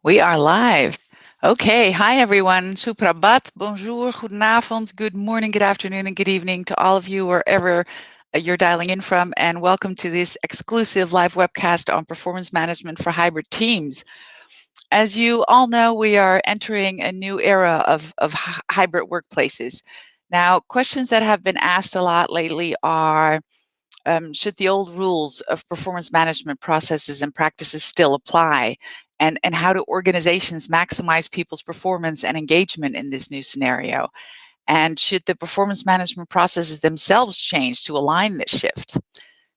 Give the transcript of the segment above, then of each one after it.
We are live. Okay. Hi, everyone. Suprabat, bonjour, goedenavond, good morning, good afternoon, and good evening to all of you wherever you're dialing in from. And welcome to this exclusive live webcast on performance management for hybrid teams. As you all know, we are entering a new era of hybrid workplaces. Now, questions that have been asked a lot lately are, should the old rules of performance management processes and practices still apply? And how do organizations maximize people's performance and engagement in this new scenario? And should the performance management processes themselves change to align this shift?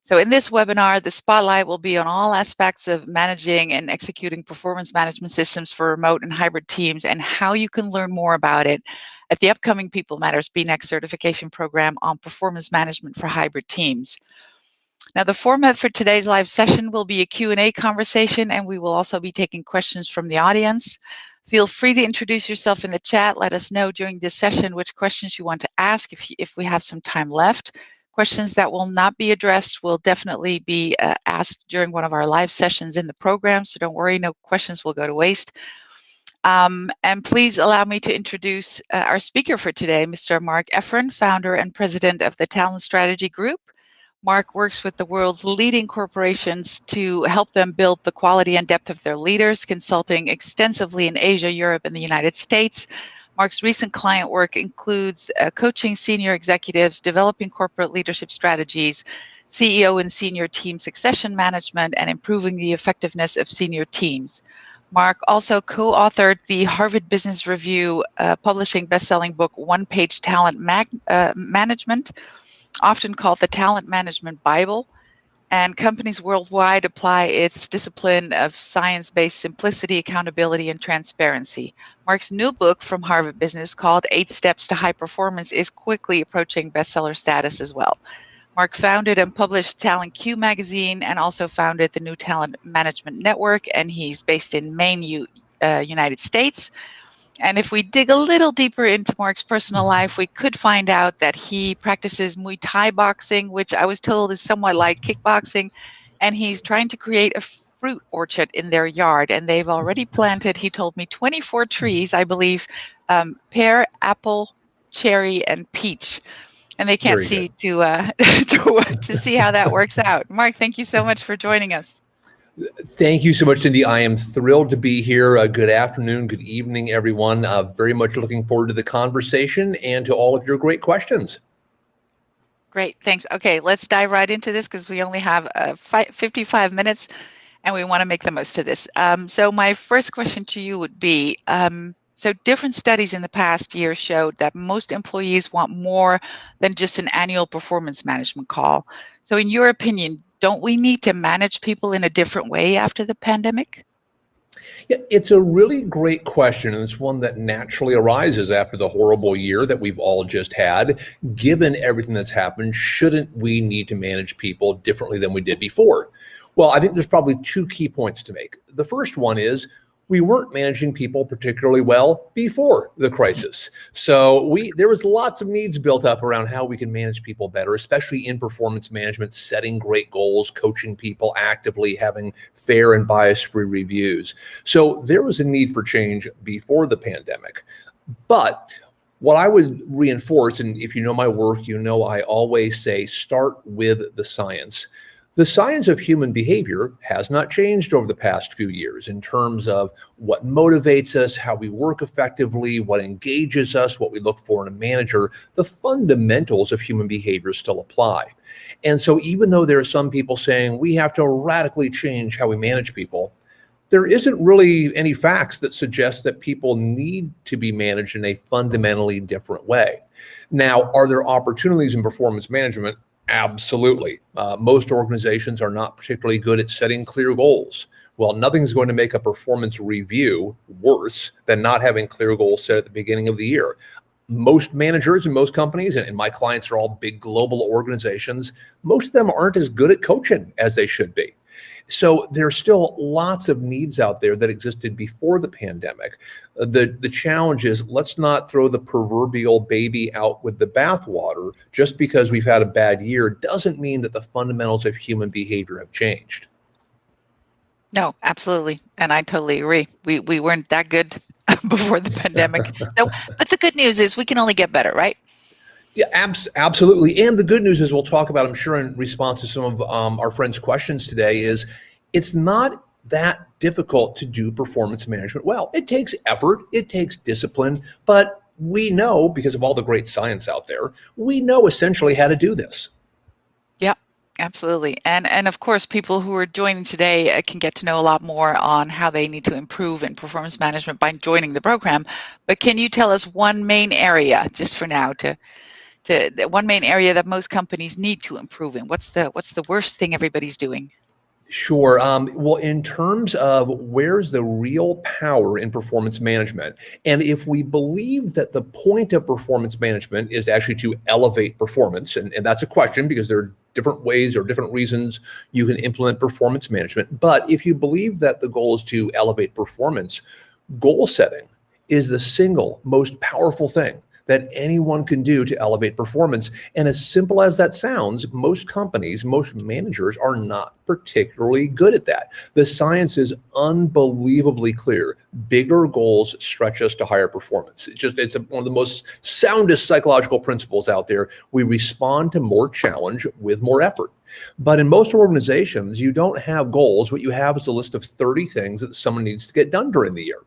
So in this webinar, the spotlight will be on all aspects of managing and executing performance management systems for remote and hybrid teams and how you can learn more about it at the upcoming People Matters BeNext Certification program on performance management for hybrid teams. Now, the format for today's live session will be a Q&A conversation, and we will also be taking questions from the audience. Feel free to introduce yourself in the chat. Let us know during this session which questions you want to ask if we have some time left. Questions that will not be addressed will definitely be asked during one of our live sessions in the program, so don't worry, no questions will go to waste. And please allow me to introduce our speaker for today, Mr. Mark Efron, founder and president of the Talent Strategy Group. Mark works with the world's leading corporations to help them build the quality and depth of their leaders, consulting extensively in Asia, Europe, and the United States. Mark's recent client work includes coaching senior executives, developing corporate leadership strategies, CEO and senior team succession management, and improving the effectiveness of senior teams. Mark also co-authored the Harvard Business Review publishing best-selling book, One Page Talent Management, often called the Talent Management Bible, and companies worldwide apply its discipline of science-based simplicity, accountability, and transparency. Mark's new book from Harvard Business, called 8 Steps to High Performance, is quickly approaching bestseller status as well. Mark founded and published Talent Q magazine and also founded the New Talent Management Network, and he's based in Maine, United States. And if we dig a little deeper into Mark's personal life, we could find out that he practices Muay Thai boxing, which I was told is somewhat like kickboxing, and he's trying to create a fruit orchard in their yard. And they've already planted, he told me, 24 trees, I believe, pear, apple, cherry, and peach. And they can't Very see good. to see how that works out. Mark, thank you so much for joining us. Thank you so much, Cindy. I am thrilled to be here. Good afternoon, good evening, everyone. Very much looking forward to the conversation and to all of your great questions. Great, thanks. Okay, let's dive right into this because we only have 55 minutes and we want to make the most of this. So my first question to you would be, so different studies in the past year showed that most employees want more than just an annual performance management call. So in your opinion, don't we need to manage people in a different way after the pandemic? Yeah, it's a really great question, and it's one that naturally arises after the horrible year that we've all just had. Given everything that's happened, shouldn't we need to manage people differently than we did before? Well, I think there's probably two key points to make. The first one is we weren't managing people particularly well before the crisis. So there was lots of needs built up around how we can manage people better, especially in performance management, setting great goals, coaching people actively, having fair and bias-free reviews. So there was a need for change before the pandemic. But what I would reinforce, and if you know my work, you know I always say start with the science. The science of human behavior has not changed over the past few years in terms of what motivates us, how we work effectively, what engages us, what we look for in a manager. The fundamentals of human behavior still apply. And so even though there are some people saying we have to radically change how we manage people, there isn't really any facts that suggest that people need to be managed in a fundamentally different way. Now, are there opportunities in performance management? Absolutely. Most organizations are not particularly good at setting clear goals. Well, nothing's going to make a performance review worse than not having clear goals set at the beginning of the year. Most managers in most companies, and my clients are all big global organizations, most of them aren't as good at coaching as they should be. So there's still lots of needs out there that existed before the pandemic. The challenge is, let's not throw the proverbial baby out with the bathwater. Just because we've had a bad year doesn't mean that the fundamentals of human behavior have changed. No, absolutely. And I totally agree. We weren't that good before the pandemic. So, but the good news is we can only get better, right? Yeah, absolutely. And the good news is we'll talk about, I'm sure, in response to some of our friends' questions today, is it's not that difficult to do performance management well. It takes effort, it takes discipline, but we know, because of all the great science out there, we know essentially how to do this. Yep, absolutely. And of course, people who are joining today can get to know a lot more on how they need to improve in performance management by joining the program. But can you tell us one main area, just for now, to one main area that most companies need to improve in? What's the worst thing everybody's doing? Sure. Well, in terms of where's the real power in performance management, and if we believe that the point of performance management is actually to elevate performance, and that's a question because there are different ways or different reasons you can implement performance management. But if you believe that the goal is to elevate performance, goal setting is the single most powerful thing that anyone can do to elevate performance. And as simple as that sounds, most companies, most managers are not particularly good at that. The science is unbelievably clear. Bigger goals stretch us to higher performance. It's one of the most soundest psychological principles out there. We respond to more challenge with more effort. But in most organizations, you don't have goals. What you have is a list of 30 things that someone needs to get done during the year.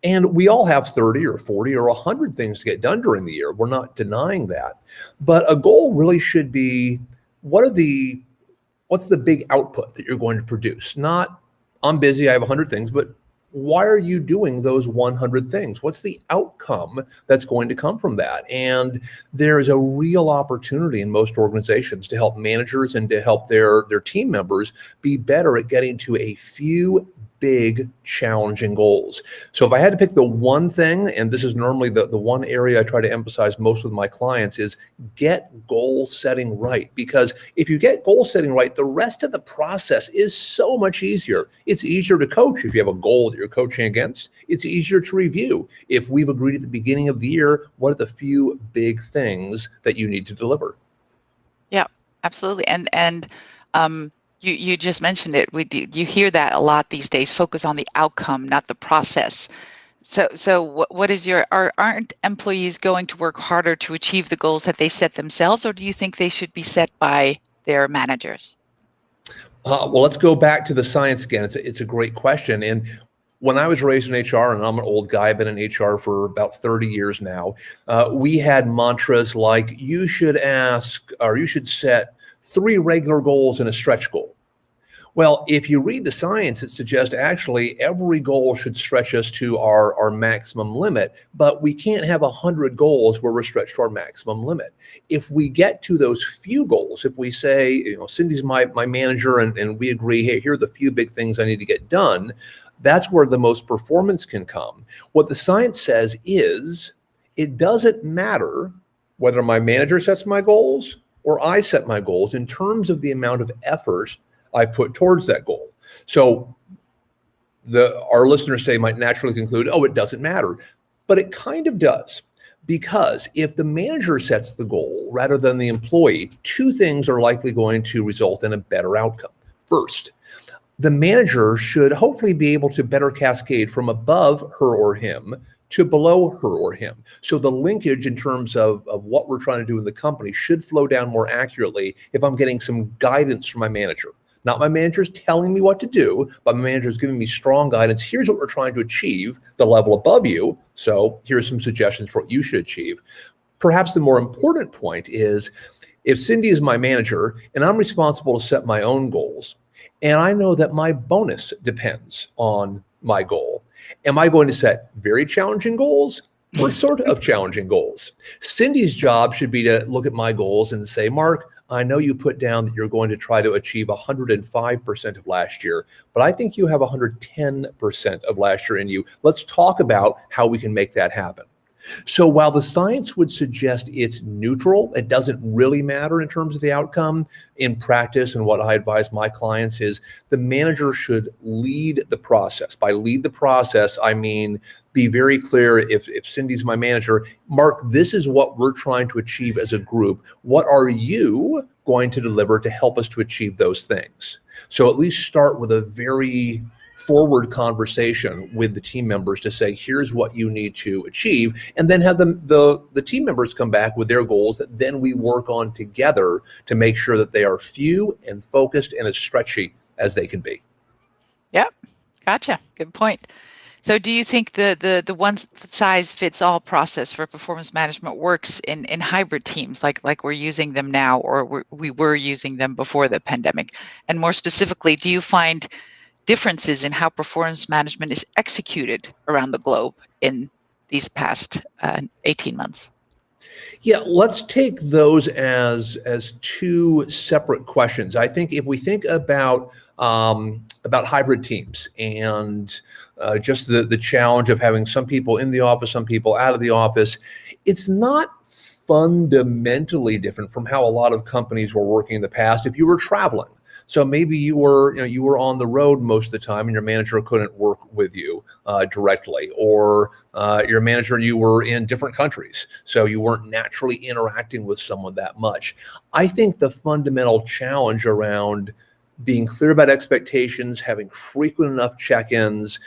And we all have 30 or 40 or 100 things to get done during the year. We're not denying that. But a goal really should be, what's the big output that you're going to produce? Not, I'm busy, I have 100 things, but why are you doing those 100 things? What's the outcome that's going to come from that? And there is a real opportunity in most organizations to help managers and to help their team members be better at getting to a few big challenging goals. So if I had to pick the one thing, and this is normally the one area I try to emphasize most with my clients, is get goal setting right. Because if you get goal setting right, the rest of the process is so much easier. It's easier to coach if you have a goal that you're coaching against. It's easier to review. If we've agreed at the beginning of the year, what are the few big things that you need to deliver? Yeah, absolutely. And you just mentioned it. You hear that a lot these days. Focus on the outcome, not the process. So what is aren't employees going to work harder to achieve the goals that they set themselves, or do you think they should be set by their managers? Well, let's go back to the science again. It's a great question. And when I was raised in HR, and I'm an old guy, I've been in HR for about 30 years now, we had mantras like you should set 3 regular goals and a stretch goal. Well, if you read the science, it suggests actually every goal should stretch us to our maximum limit, but we can't have 100 goals where we're stretched to our maximum limit. If we get to those few goals, if we say, Cindy's my manager and we agree, hey, here are the few big things I need to get done, that's where the most performance can come. What the science says is it doesn't matter whether my manager sets my goals or I set my goals in terms of the amount of effort I put towards that goal. So our listeners today might naturally conclude, oh, it doesn't matter. But it kind of does. Because if the manager sets the goal rather than the employee, 2 things are likely going to result in a better outcome. First, the manager should hopefully be able to better cascade from above her or him to below her or him. So the linkage in terms of what we're trying to do in the company should flow down more accurately if I'm getting some guidance from my manager. Not my manager's telling me what to do, but my manager's giving me strong guidance. Here's what we're trying to achieve, the level above you. So here's some suggestions for what you should achieve. Perhaps the more important point is if Cindy is my manager and I'm responsible to set my own goals, and I know that my bonus depends on my goal, am I going to set very challenging goals or sort of challenging goals? Cindy's job should be to look at my goals and say, Mark, I know you put down that you're going to try to achieve 105% of last year, but I think you have 110% of last year in you. Let's talk about how we can make that happen. So while the science would suggest it's neutral, it doesn't really matter in terms of the outcome, in practice, and what I advise my clients is the manager should lead the process. By lead the process, I mean be very clear. If Cindy's my manager, Mark, this is what we're trying to achieve as a group. What are you going to deliver to help us to achieve those things? So at least start with a very forward conversation with the team members to say, here's what you need to achieve, and then have the team members come back with their goals that then we work on together to make sure that they are few and focused and as stretchy as they can be. Yep, gotcha. Good point. So do you think the one size fits all process for performance management works in hybrid teams like we're using them now, or we were using them before the pandemic? And more specifically, do you find differences in how performance management is executed around the globe in these past 18 months? Yeah, let's take those as two separate questions. I think if we think about hybrid teams and just the challenge of having some people in the office, some people out of the office, it's not fundamentally different from how a lot of companies were working in the past. If you were traveling, so maybe you were on the road most of the time, and your manager couldn't work with you directly, or your manager, you were in different countries, so you weren't naturally interacting with someone that much. I think the fundamental challenge around being clear about expectations, having frequent enough check-ins,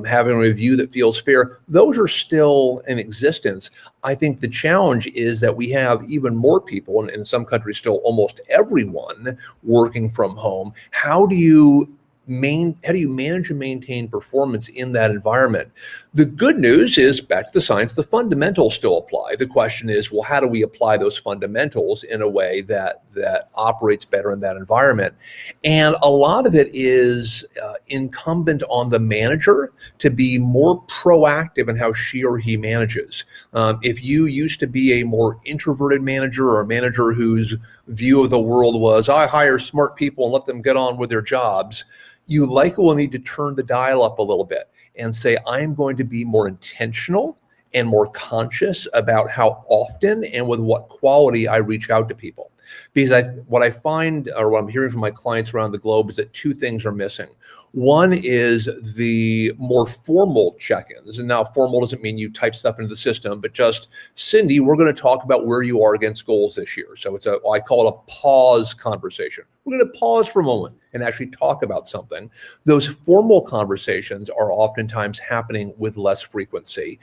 having a review that feels fair, those are still in existence. I think the challenge is that we have even more people, and in some countries still almost everyone, working from home. How do you manage and maintain performance in that environment? The good news is, back to the science, the fundamentals still apply. The question is, well, how do we apply those fundamentals in a way that operates better in that environment? And a lot of it is incumbent on the manager to be more proactive in how she or he manages. If you used to be a more introverted manager, or a manager whose view of the world was, I hire smart people and let them get on with their jobs, you likely will need to turn the dial up a little bit and say, I'm going to be more intentional and more conscious about how often and with what quality I reach out to people. Because what I find, or what I'm hearing from my clients around the globe, is that two things are missing. One is the more formal check-ins. And now formal doesn't mean you type stuff into the system, but just, Cindy, we're going to talk about where you are against goals this year. So I call it a pause conversation. We're going to pause for a moment and actually talk about something. Those formal conversations are oftentimes happening with less frequency.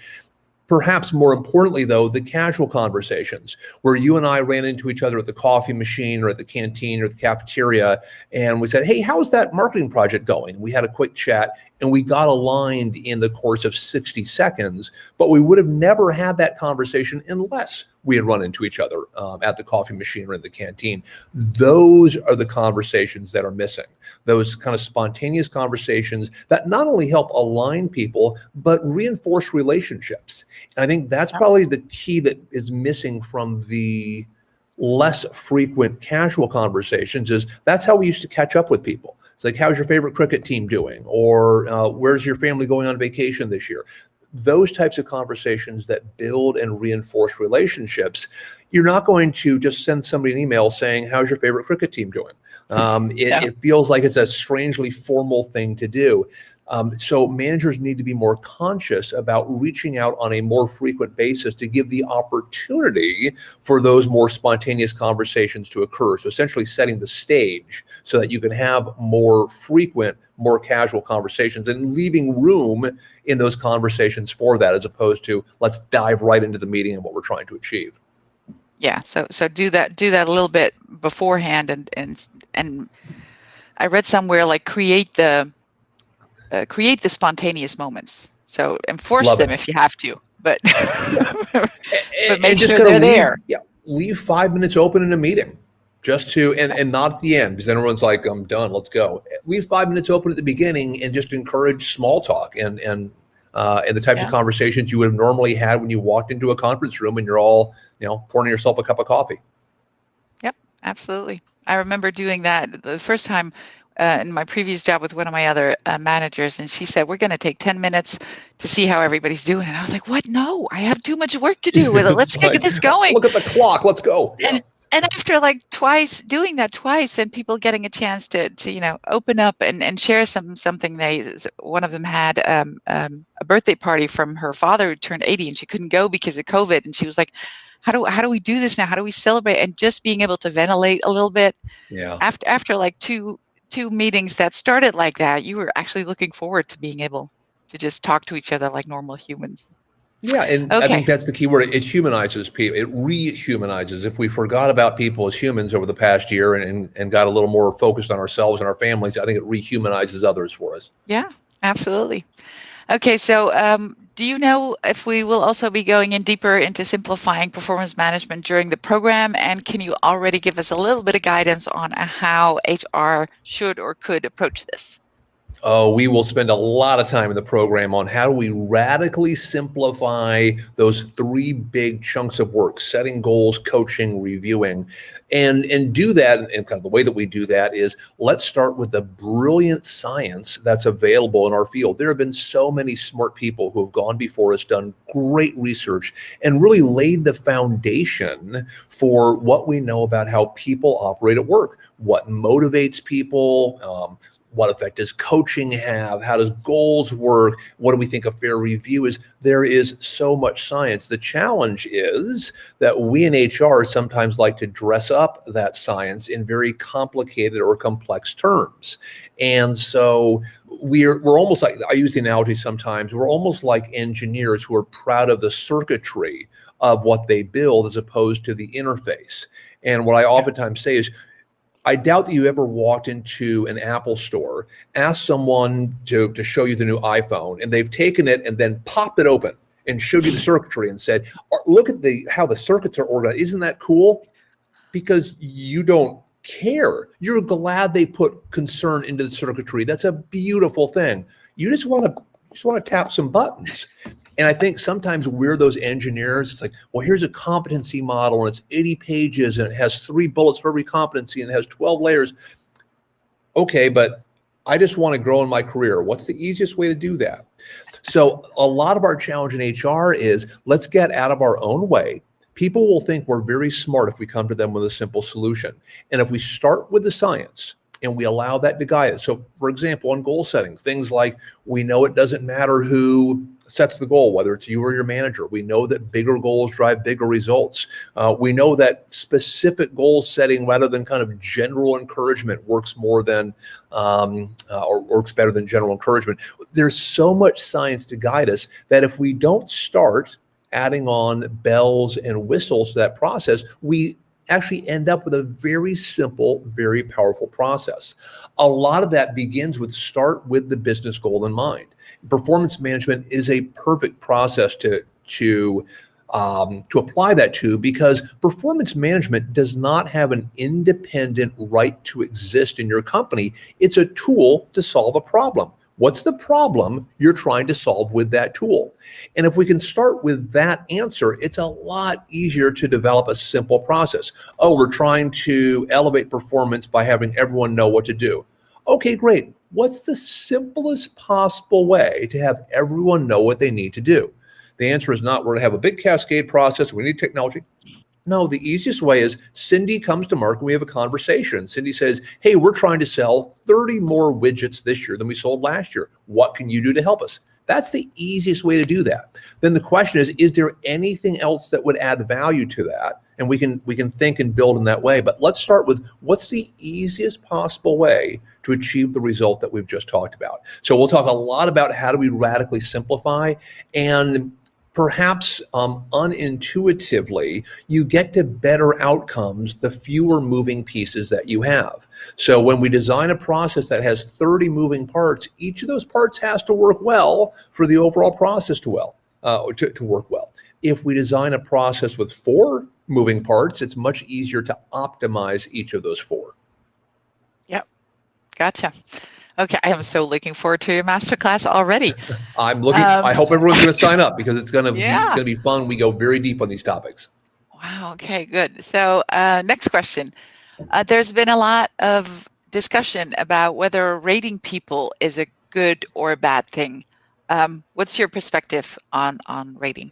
Perhaps more importantly, though, the casual conversations where you and I ran into each other at the coffee machine or at the canteen or the cafeteria, and we said, hey, how's that marketing project going? We had a quick chat, and we got aligned in the course of 60 seconds, but we would have never had that conversation unless we had run into each other at the coffee machine or in the canteen. Those are the conversations that are missing. Those kind of spontaneous conversations that not only help align people, but reinforce relationships. And I think that's probably the key that is missing from the less frequent casual conversations. Is that's how we used to catch up with people. It's like, how's your favorite cricket team doing? Or where's your family going on vacation this year? Those types of conversations that build and reinforce relationships. You're not going to just send somebody an email saying, how's your favorite cricket team doing? It feels like it's a strangely formal thing to do. So managers need to be more conscious about reaching out on a more frequent basis to give the opportunity for those more spontaneous conversations to occur. So essentially setting the stage so that you can have more frequent, more casual conversations, and leaving room in those conversations for that, as opposed to let's dive right into the meeting and what we're trying to achieve. Yeah, so do that a little bit beforehand, and I read somewhere, like, create the spontaneous moments. So enforce them if you have to, but but make sure they're there. Yeah, leave 5 minutes open in a meeting, just to, and not at the end, because then everyone's like, I'm done, let's go. Leave 5 minutes open at the beginning and just encourage small talk and the types of conversations you would have normally had when you walked into a conference room and you're all, pouring yourself a cup of coffee. Yep, absolutely. I remember doing that the first time in my previous job with one of my other managers, and she said, we're going to take 10 minutes to see how everybody's doing. And I was like, what? No, I have too much work to do with it. Let's get this going. Look at the clock. Let's go. Yeah. And after doing that twice, and people getting a chance to open up and share something, one of them had a birthday party from her father who turned 80, and she couldn't go because of COVID. And she was like, how do we do this now? How do we celebrate? And just being able to ventilate a little bit. Yeah. After like two meetings that started like that, you were actually looking forward to being able to just talk to each other like normal humans. Yeah, and I Okay. think that's the key word. It humanizes people. It rehumanizes. If we forgot about people as humans over the past year and got a little more focused on ourselves and our families, I think it rehumanizes others for us. Yeah, absolutely. Okay, so do you know if we will also be going in deeper into simplifying performance management during the program? And can you already give us a little bit of guidance on how HR should or could approach this? Oh, we will spend a lot of time in the program on how do we radically simplify those three big chunks of work: setting goals, coaching, reviewing, and do that. And kind of the way that we do that is, let's start with the brilliant science that's available in our field. There have been so many smart people who have gone before us, done great research, and really laid the foundation for what we know about how people operate at work, what motivates people, what effect does coaching have? How does goals work? What do we think a fair review is? There is so much science. The challenge is that we in HR sometimes like to dress up that science in very complicated or complex terms. And so we're almost like, I use the analogy sometimes, we're almost like engineers who are proud of the circuitry of what they build as opposed to the interface. And what I oftentimes say is, I doubt that you ever walked into an Apple store, asked someone to show you the new iPhone, and they've taken it and then popped it open and showed you the circuitry and said, look at how the circuits are organized. Isn't that cool? Because you don't care. You're glad they put concern into the circuitry. That's a beautiful thing. You just want to tap some buttons. And I think sometimes we're those engineers. It's like, well, here's a competency model and it's 80 pages and it has 3 bullets for every competency and it has 12 layers. Okay, but I just want to grow in my career. What's the easiest way to do that? So a lot of our challenge in HR is, let's get out of our own way. People will think we're very smart if we come to them with a simple solution. And if we start with the science and we allow that to guide us. So for example, on goal setting, things like, we know it doesn't matter who sets the goal, whether it's you or your manager. We know that bigger goals drive bigger results. We know that specific goal setting rather than kind of general encouragement works more than, or works better than general encouragement. There's so much science to guide us that if we don't start adding on bells and whistles to that process, we actually end up with a very simple, very powerful process. A lot of that begins with, start with the business goal in mind. Performance management is a perfect process to apply that to, because performance management does not have an independent right to exist in your company. It's a tool to solve a problem. What's the problem you're trying to solve with that tool? And if we can start with that answer, it's a lot easier to develop a simple process. Oh, we're trying to elevate performance by having everyone know what to do. Okay, great. What's the simplest possible way to have everyone know what they need to do? The answer is not, we're going to have a big cascade process. We need technology. No, the easiest way is, Cindy comes to Mark and we have a conversation. Cindy says, hey, we're trying to sell 30 more widgets this year than we sold last year. What can you do to help us? That's the easiest way to do that. Then the question is there anything else that would add value to that? And we can think and build in that way. But let's start with, what's the easiest possible way to achieve the result that we've just talked about? So we'll talk a lot about how do we radically simplify, and perhaps unintuitively, you get to better outcomes the fewer moving pieces that you have. So when we design a process that has 30 moving parts, each of those parts has to work well for the overall process to work well. If we design a process with 4 moving parts, it's much easier to optimize each of those 4. Yep, gotcha. Okay, I am so looking forward to your masterclass already. I'm looking. I hope everyone's going to sign up, because it's going to be fun. We go very deep on these topics. Wow. Okay. Good. So, next question. There's been a lot of discussion about whether rating people is a good or a bad thing. What's your perspective on rating?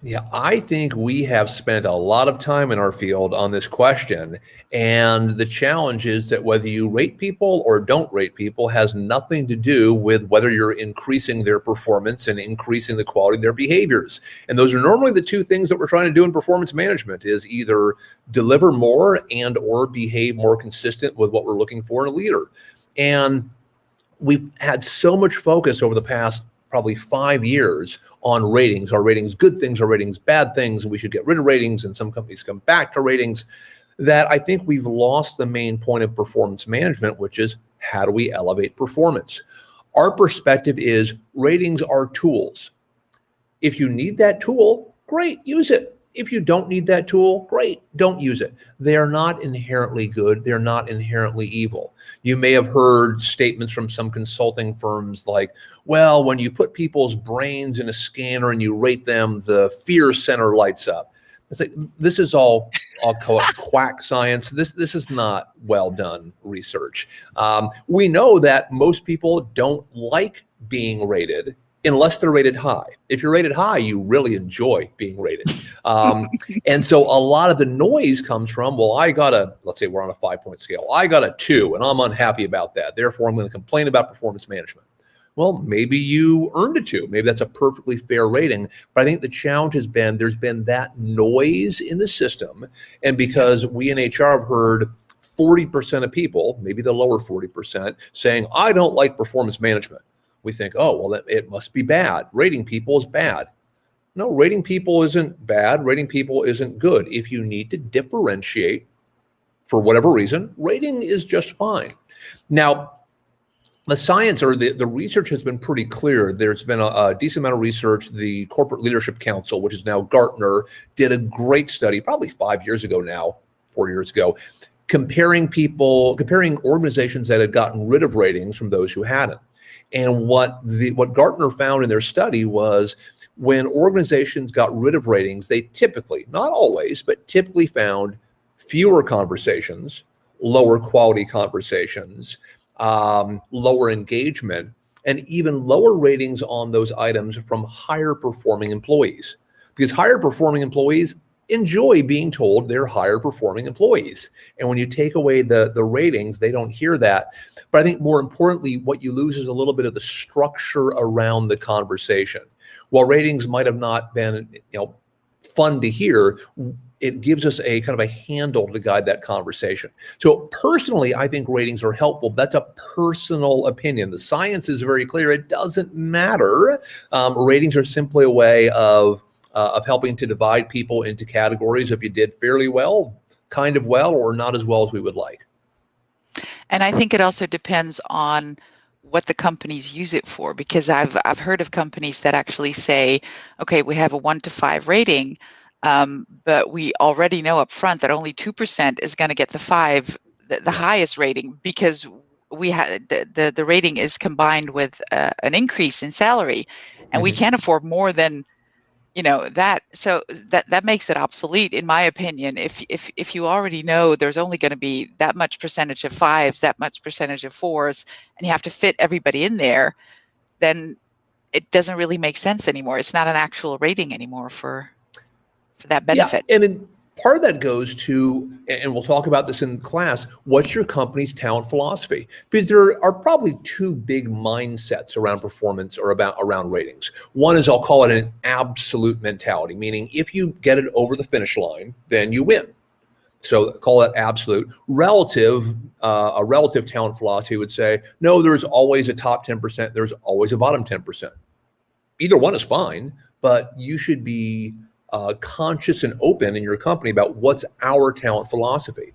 Yeah, I think we have spent a lot of time in our field on this question. And the challenge is that whether you rate people or don't rate people has nothing to do with whether you're increasing their performance and increasing the quality of their behaviors. And those are normally the two things that we're trying to do in performance management, is either deliver more and or behave more consistent with what we're looking for in a leader. And we've had so much focus over the past probably 5 years on ratings. Are ratings good things? Are ratings bad things? And we should get rid of ratings, and some companies come back to ratings, that I think we've lost the main point of performance management, which is how do we elevate performance? Our perspective is ratings are tools. If you need that tool, great, use it. If you don't need that tool, great, don't use it. They are not inherently good. They're not inherently evil. You may have heard statements from some consulting firms like, well, when you put people's brains in a scanner and you rate them, the fear center lights up. It's like, this is all, I'll call it quack science. This is not well done research. We know that most people don't like being rated unless they're rated high. If you're rated high, you really enjoy being rated. And so a lot of the noise comes from, well, let's say we're on a 5-point scale. I got a 2 and I'm unhappy about that. Therefore, I'm going to complain about performance management. Well, maybe you earned a 2. Maybe that's a perfectly fair rating. But I think the challenge has been, there's been that noise in the system. And because we in HR have heard 40% of people, maybe the lower 40%, saying, I don't like performance management. We think, oh, well, it must be bad. Rating people is bad. No, rating people isn't bad. Rating people isn't good. If you need to differentiate for whatever reason, rating is just fine. Now, the science or the research has been pretty clear. There's been a decent amount of research. The Corporate Leadership Council, which is now Gartner, did a great study probably 5 years ago now, 4 years ago, comparing organizations that had gotten rid of ratings from those who hadn't. And what Gartner found in their study was when organizations got rid of ratings, they typically, not always, but typically found fewer conversations, lower quality conversations, lower engagement, and even lower ratings on those items from higher performing employees. Because higher performing employees enjoy being told they're higher performing employees. And when you take away the ratings, they don't hear that. But I think more importantly, what you lose is a little bit of the structure around the conversation. While ratings might have not been, fun to hear, it gives us a kind of a handle to guide that conversation. So personally, I think ratings are helpful. That's a personal opinion. The science is very clear. It doesn't matter. Ratings are simply a way of helping to divide people into categories if you did fairly well, kind of well, or not as well as we would like. And I think it also depends on what the companies use it for, because I've heard of companies that actually say, okay, we have a 1 to 5 rating, but we already know up front that only 2% is going to get the 5, the highest rating, because we had the rating is combined with an increase in salary, and we can't afford more than that. So that makes it obsolete, in my opinion. If you already know there's only going to be that much percentage of 5s, that much percentage of 4s, and you have to fit everybody in there, then it doesn't really make sense anymore. It's not an actual rating anymore for that benefit. Yeah, and part of that goes to, and we'll talk about this in class, what's your company's talent philosophy? Because there are probably 2 big mindsets around performance or around ratings. One is, I'll call it an absolute mentality, meaning if you get it over the finish line, then you win. So call that absolute. A relative talent philosophy would say, no, there's always a top 10%, there's always a bottom 10%. Either one is fine, but you should be conscious and open in your company about what's our talent philosophy.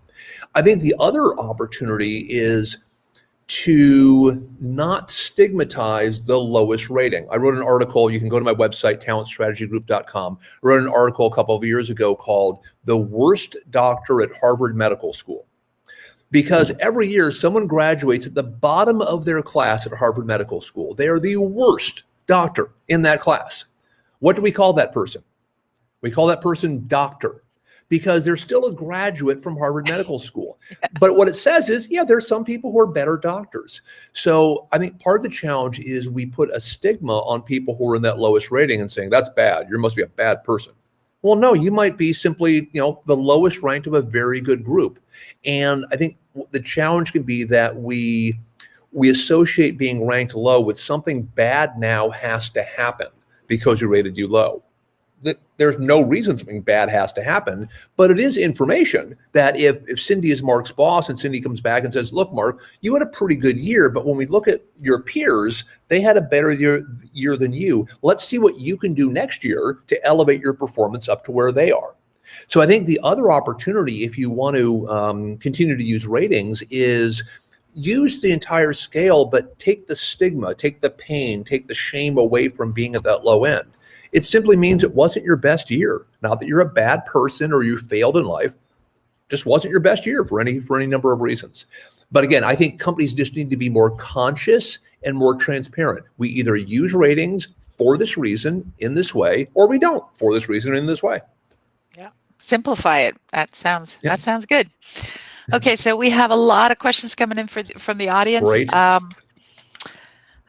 I think the other opportunity is to not stigmatize the lowest rating. I wrote an article, you can go to my website, talentstrategygroup.com. I wrote an article a couple of years ago called The Worst Doctor at Harvard Medical School. Because every year someone graduates at the bottom of their class at Harvard Medical School. They are the worst doctor in that class. What do we call that person? We call that person doctor, because they're still a graduate from Harvard Medical School. But what it says is, yeah, there's some people who are better doctors. So I think part of the challenge is we put a stigma on people who are in that lowest rating and saying, that's bad, you must be a bad person. Well, no, you might be simply, the lowest ranked of a very good group. And I think the challenge can be that we associate being ranked low with something bad now has to happen because we rated you low. There's no reason something bad has to happen, but it is information that if Cindy is Mark's boss and Cindy comes back and says, look, Mark, you had a pretty good year, but when we look at your peers, they had a better year than you. Let's see what you can do next year to elevate your performance up to where they are. So I think the other opportunity, if you want to continue to use ratings, is use the entire scale, but take the stigma, take the pain, take the shame away from being at that low end. It simply means it wasn't your best year. Not that you're a bad person or you failed in life, just wasn't your best year for any number of reasons. But again, I think companies just need to be more conscious and more transparent. We either use ratings for this reason in this way, or we don't for this reason in this way. Yeah, simplify it. That sounds good. Okay, so we have a lot of questions coming in from the audience. Great. I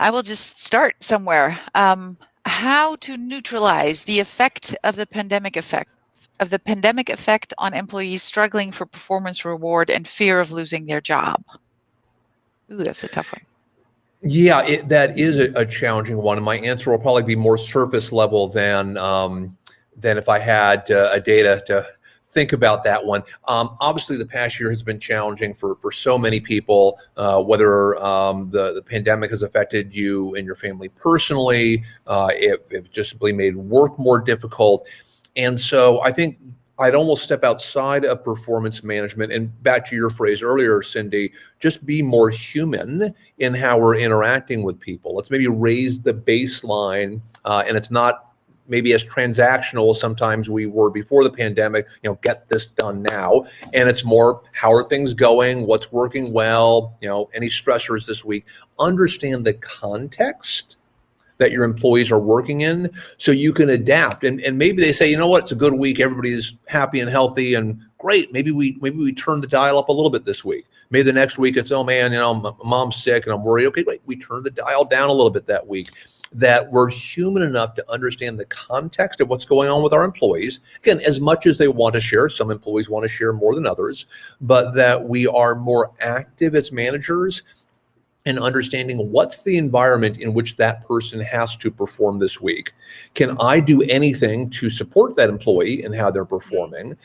will just start somewhere. How to neutralize the effect of the pandemic effect on employees struggling for performance reward and fear of losing their job? Ooh, that's a tough one. Yeah, that is a challenging one, and my answer will probably be more surface level than if I had data to think about that one. Obviously, the past year has been challenging for so many people, whether the pandemic has affected you and your family personally, it just simply made work more difficult. And so I think I'd almost step outside of performance management and back to your phrase earlier, Cindy, just be more human in how we're interacting with people. Let's maybe raise the baseline, and it's not maybe as transactional as sometimes we were before the pandemic, get this done now. And it's more, how are things going? What's working well? Any stressors this week? Understand the context that your employees are working in so you can adapt. And maybe they say, you know what, it's a good week. Everybody's happy and healthy and great. Maybe we turn the dial up a little bit this week. Maybe the next week it's, oh man, my mom's sick and I'm worried. Okay, great. We turn the dial down a little bit that week. That we're human enough to understand the context of what's going on with our employees. Again, as much as they want to share, some employees want to share more than others, but that we are more active as managers in understanding what's the environment in which that person has to perform this week. Can I do anything to support that employee in how they're performing?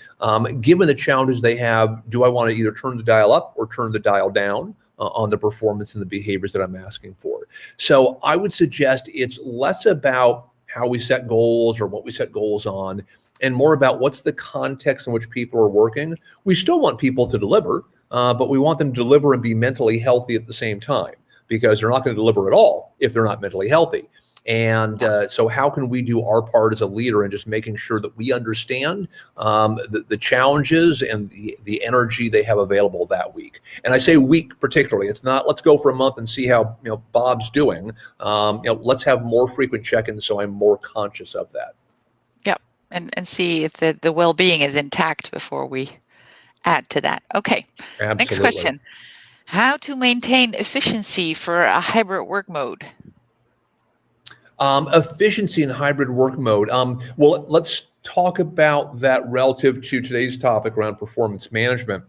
Given the challenges they have, do I want to either turn the dial up or turn the dial down on the performance and the behaviors that I'm asking for? So I would suggest it's less about how we set goals or what we set goals on, and more about what's the context in which people are working. We still want people to deliver, but we want them to deliver and be mentally healthy at the same time, because they're not going to deliver at all if they're not mentally healthy. And so how can we do our part as a leader in just making sure that we understand the challenges and the energy they have available that week? And I say week particularly. It's not let's go for a month and see how Bob's doing. Let's have more frequent check-ins so I'm more conscious of that. Yep, and see if the well-being is intact before we add to that. Okay, Absolutely. Next question. How to maintain efficiency for a hybrid work mode? Efficiency in hybrid work mode. Well, let's talk about that relative to today's topic around performance management.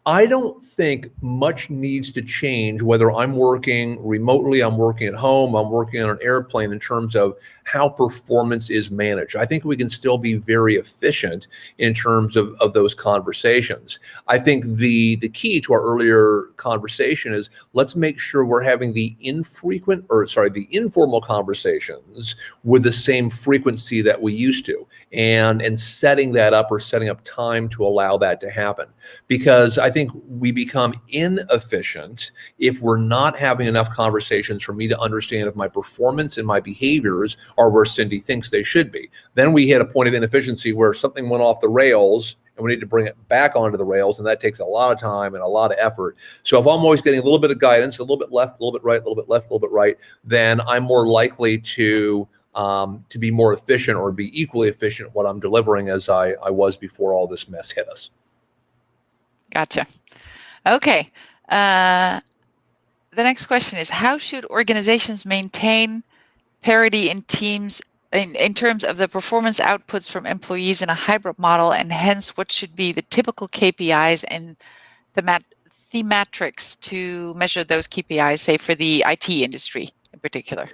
I don't think much needs to change whether I'm working remotely, I'm working at home, I'm working on an airplane in terms of how performance is managed. I think we can still be very efficient in terms of those conversations. I think the key to our earlier conversation is let's make sure we're having the informal conversations with the same frequency that we used to, and setting that up or setting up time to allow that to happen. Because I think we become inefficient if we're not having enough conversations for me to understand if my performance and my behaviors are where Cindy thinks they should be. Then we hit a point of inefficiency where something went off the rails and we need to bring it back onto the rails, and that takes a lot of time and a lot of effort. So if I'm always getting a little bit of guidance, a little bit left, a little bit right, a little bit left, a little bit right, then I'm more likely to to be more efficient or be equally efficient at what I'm delivering as I was before all this mess hit us. Gotcha. Okay. The next question is, how should organizations maintain parity in teams in terms of the performance outputs from employees in a hybrid model, and hence what should be the typical KPIs and the thematrics to measure those KPIs, say for the IT industry in particular?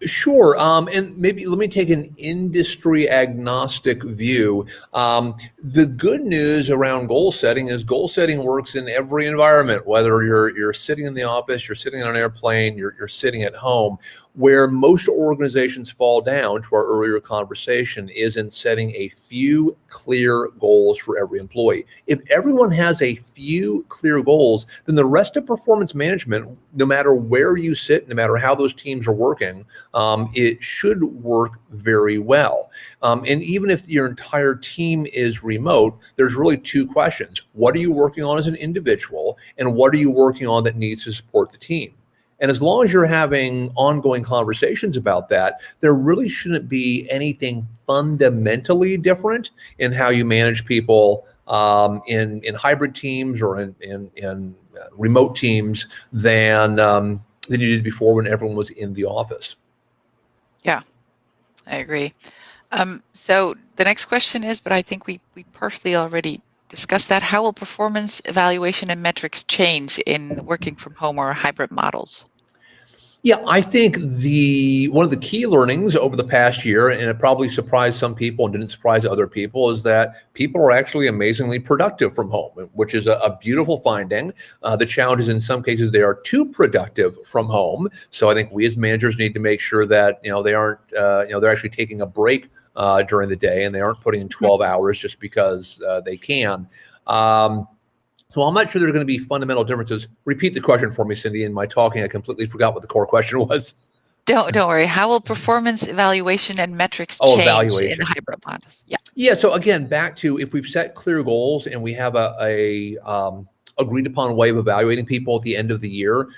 Sure. And maybe let me take an industry agnostic view. The good news around goal setting is goal setting works in every environment, whether you're sitting in the office, you're sitting on an airplane, you're sitting at home. Where most organizations fall down, to our earlier conversation, is in setting a few clear goals for every employee. If everyone has a few clear goals, then the rest of performance management, no matter where you sit, no matter how those teams are working, it should work very well. And even if your entire team is remote, there's really two questions. What are you working on as an individual, and what are you working on that needs to support the team? And as long as you're having ongoing conversations about that, there really shouldn't be anything fundamentally different in how you manage people in hybrid teams or in remote teams than you did before when everyone was in the office. Yeah, I agree. So the next question is, but I think we partially already discussed that. How will performance evaluation and metrics change in working from home or hybrid models? Yeah, I think one of the key learnings over the past year, and it probably surprised some people and didn't surprise other people, is that people are actually amazingly productive from home, which is a beautiful finding. The challenge is in some cases they are too productive from home. So I think we as managers need to make sure that they aren't they're actually taking a break during the day, and they aren't putting in 12 hours just because they can. So I'm not sure there are going to be fundamental differences. Repeat the question for me, Cindy. In my talking, I completely forgot what the core question was. Don't worry. How will performance evaluation and metrics change in the hybrid models? Yeah. Yeah. So again, back to if we've set clear goals and we have a agreed upon way of evaluating people at the end of the year,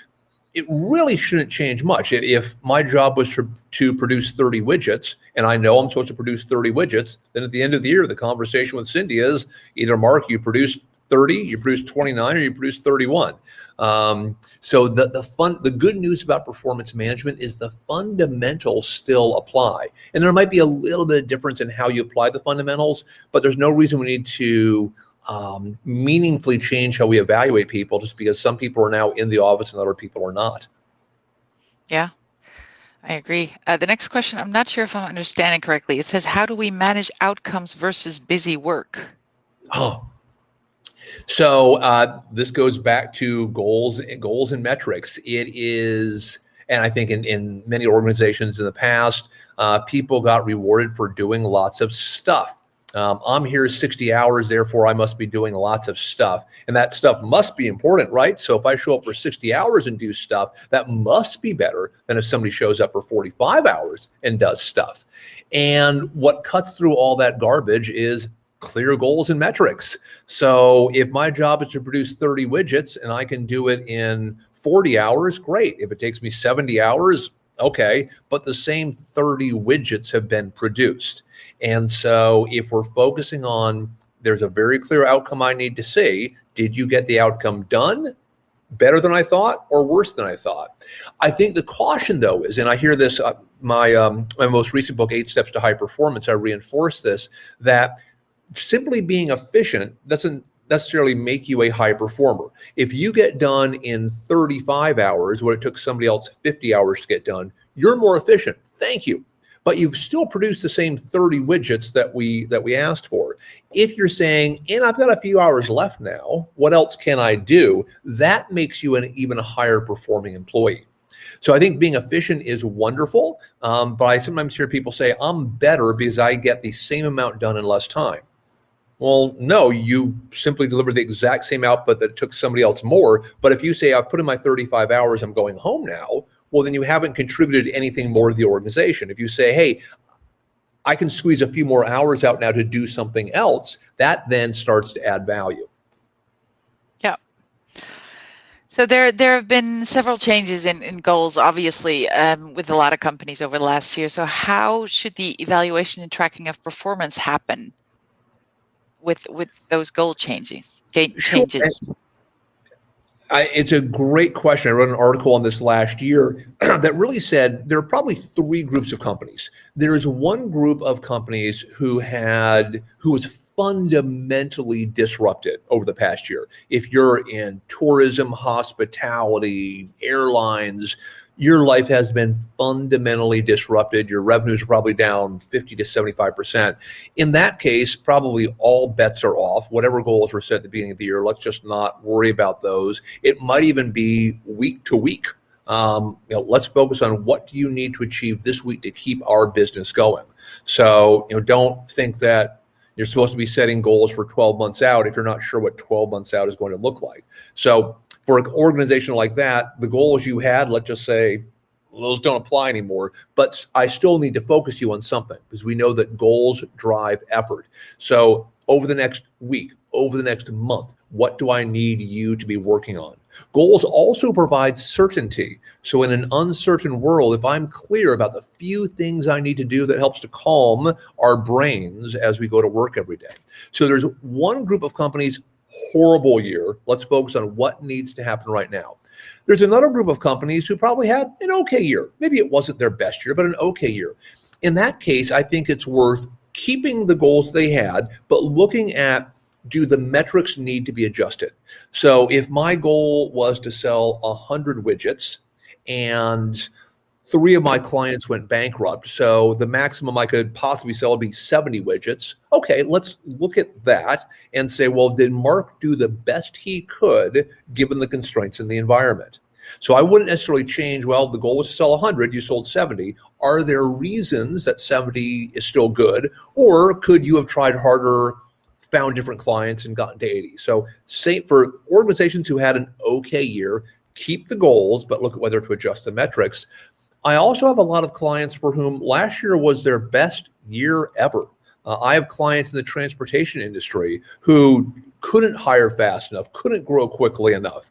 it really shouldn't change much. If my job was to produce 30 widgets, and I know I'm supposed to produce 30 widgets, then at the end of the year, the conversation with Cindy is either, Mark, you produced 30, you produce 29, or you produce 31. So the good news about performance management is the fundamentals still apply. And there might be a little bit of difference in how you apply the fundamentals, but there's no reason we need to meaningfully change how we evaluate people just because some people are now in the office and other people are not. Yeah, I agree. The next question, I'm not sure if I'm understanding correctly. It says, how do we manage outcomes versus busy work? So this goes back to goals and metrics. It is, and I think in many organizations in the past, people got rewarded for doing lots of stuff. I'm here 60 hours, therefore I must be doing lots of stuff. And that stuff must be important, right? So if I show up for 60 hours and do stuff, that must be better than if somebody shows up for 45 hours and does stuff. And what cuts through all that garbage is clear goals and metrics. So if my job is to produce 30 widgets and I can do it in 40 hours, great. If it takes me 70 hours, okay, but the same 30 widgets have been produced. And so if we're focusing on, there's a very clear outcome I need to see, did you get the outcome done? Better than I thought or worse than I thought? I think the caution though is, and I hear this, my most recent book, 8 Steps to High Performance, I reinforce this, that simply being efficient doesn't necessarily make you a high performer. If you get done in 35 hours, what it took somebody else 50 hours to get done, you're more efficient. Thank you. But you've still produced the same 30 widgets that we asked for. If you're saying, and I've got a few hours left now, what else can I do? That makes you an even higher performing employee. So I think being efficient is wonderful, but I sometimes hear people say, I'm better because I get the same amount done in less time. Well, no, you simply deliver the exact same output that took somebody else more. But if you say, I've put in my 35 hours, I'm going home now, well, then you haven't contributed anything more to the organization. If you say, hey, I can squeeze a few more hours out now to do something else, that then starts to add value. Yeah. So there have been several changes in goals, obviously, with a lot of companies over the last year. So how should the evaluation and tracking of performance happen with those goal changes? Sure. It's a great question. I wrote an article on this last year that really said there are probably three groups of companies. There is one group of companies who was fundamentally disrupted over the past year. If you're in tourism, hospitality, airlines, your life has been fundamentally disrupted. Your revenues are probably down 50 to 75%. In that case, probably all bets are off. Whatever goals were set at the beginning of the year, let's just not worry about those. It might even be week to week. Let's focus on what do you need to achieve this week to keep our business going. So, don't think that you're supposed to be setting goals for 12 months out if you're not sure what 12 months out is going to look like. So for an organization like that, the goals you had, let's just say, those don't apply anymore, but I still need to focus you on something because we know that goals drive effort. So over the next week, over the next month, what do I need you to be working on? Goals also provide certainty. So in an uncertain world, if I'm clear about the few things I need to do, that helps to calm our brains as we go to work every day. So there's one group of companies, horrible year. Let's focus on what needs to happen right now. There's another group of companies who probably had an okay year. Maybe it wasn't their best year, but an okay year. In that case, I think it's worth keeping the goals they had, but looking at, do the metrics need to be adjusted? So if my goal was to sell 100 widgets and 3 of my clients went bankrupt, so the maximum I could possibly sell would be 70 widgets. Okay, let's look at that and say, well, did Mark do the best he could given the constraints in the environment? So I wouldn't necessarily change, well, the goal was to sell 100, you sold 70. Are there reasons that 70 is still good? Or could you have tried harder, found different clients and gotten to 80? So say for organizations who had an okay year, keep the goals, but look at whether to adjust the metrics. I also have a lot of clients for whom last year was their best year ever. I have clients in the transportation industry who couldn't hire fast enough, couldn't grow quickly enough.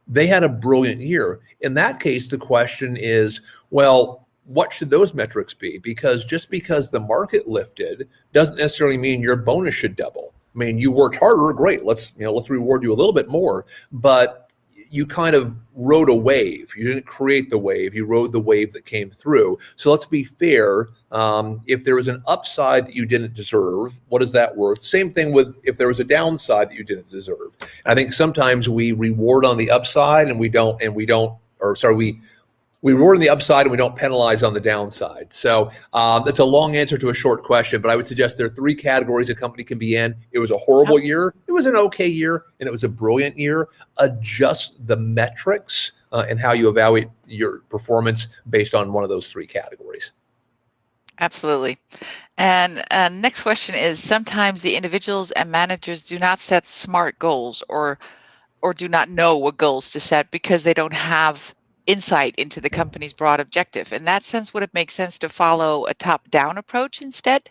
They had a brilliant year. In that case, the question is, well, what should those metrics be? Because just because the market lifted doesn't necessarily mean your bonus should double. I mean, you worked harder, great. Let's reward you a little bit more, but you kind of rode a wave. You didn't create the wave. You rode the wave that came through. So let's be fair. If there was an upside that you didn't deserve, what is that worth? Same thing with if there was a downside that you didn't deserve. I think sometimes we reward on the upside and we reward on the upside and we don't penalize on the downside. So that's a long answer to a short question, but I would suggest there are 3 categories a company can be in. It was a horrible year, it was an okay year, and it was a brilliant year. Adjust the metrics and how you evaluate your performance based on one of those 3 categories. Absolutely. And next question is, sometimes the individuals and managers do not set SMART goals or do not know what goals to set because they don't have insight into the company's broad objective. In that sense, would it make sense to follow a top-down approach instead?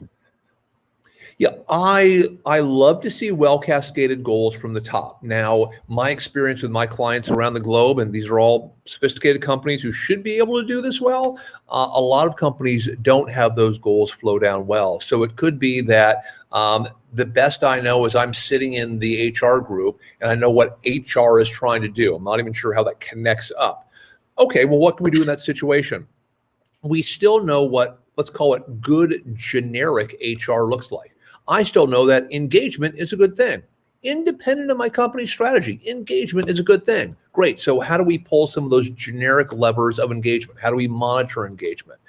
Yeah, I love to see well-cascaded goals from the top. Now, my experience with my clients around the globe, and these are all sophisticated companies who should be able to do this well, a lot of companies don't have those goals flow down well. So it could be that the best I know is I'm sitting in the HR group and I know what HR is trying to do. I'm not even sure how that connects up. Okay, well, what can we do in that situation? We still know what, let's call it, good generic HR looks like. I still know that engagement is a good thing. Independent of my company's strategy, engagement is a good thing. Great. So how do we pull some of those generic levers of engagement? How do we monitor engagement?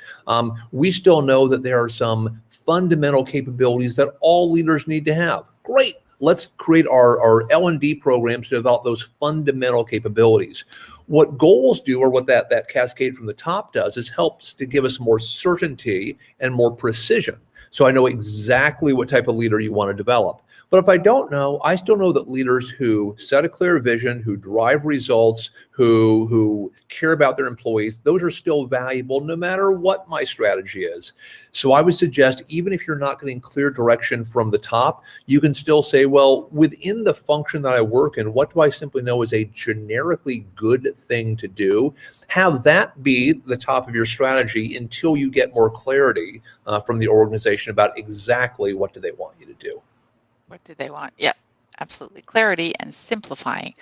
We still know that there are some fundamental capabilities that all leaders need to have. Great. Let's create our L&D programs to develop those fundamental capabilities. What goals do, or what that cascade from the top does, is helps to give us more certainty and more precision. So I know exactly what type of leader you want to develop. But if I don't know, I still know that leaders who set a clear vision, who drive results, who care about their employees, those are still valuable no matter what my strategy is. So I would suggest, even if you're not getting clear direction from the top, you can still say, well, within the function that I work in, what do I simply know is a generically good thing to do? Have that be the top of your strategy until you get more clarity from the organization about exactly what do they want you to do. What do they want? Yeah, absolutely. Clarity and simplifying.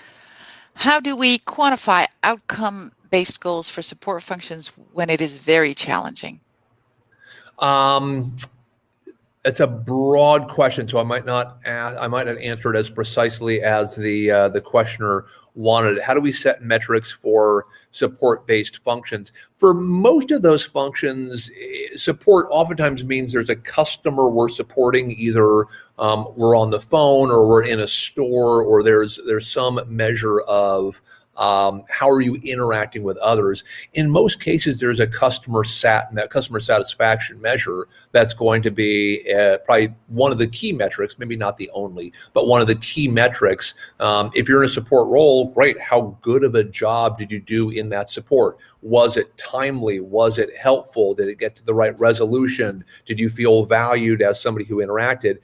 How do we quantify outcome-based goals for support functions when it is very challenging? It's a broad question, so I might not answer it as precisely as the questioner wanted it. How do we set metrics for support-based functions? For most of those functions, support oftentimes means there's a customer we're supporting. Either we're on the phone, or we're in a store, or there's some measure of how are you interacting with others. In most cases, there's a customer satisfaction measure that's going to be probably one of the key metrics, maybe not the only, but one of the key metrics. If you're in a support role, great. How good of a job did you do in that support? Was it timely? Was it helpful? Did it get to the right resolution? Did you feel valued as somebody who interacted?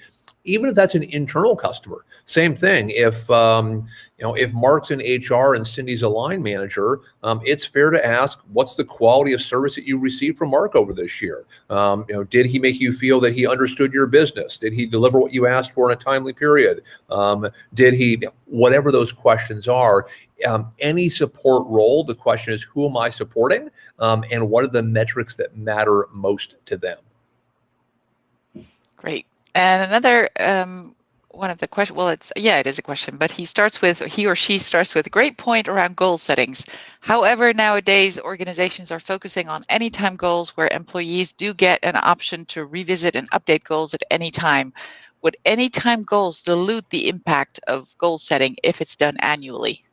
Even if that's an internal customer, same thing. If if Mark's in HR and Cindy's a line manager, it's fair to ask, what's the quality of service that you received from Mark over this year? Did he make you feel that he understood your business? Did he deliver what you asked for in a timely period? Did he? Whatever those questions are. Any support role, the question is, who am I supporting, and what are the metrics that matter most to them? Great. And another one of the questions, well, it is a question, but he or she starts with a great point around goal settings. However, nowadays organizations are focusing on anytime goals where employees do get an option to revisit and update goals at any time. Would anytime goals dilute the impact of goal setting if it's done annually?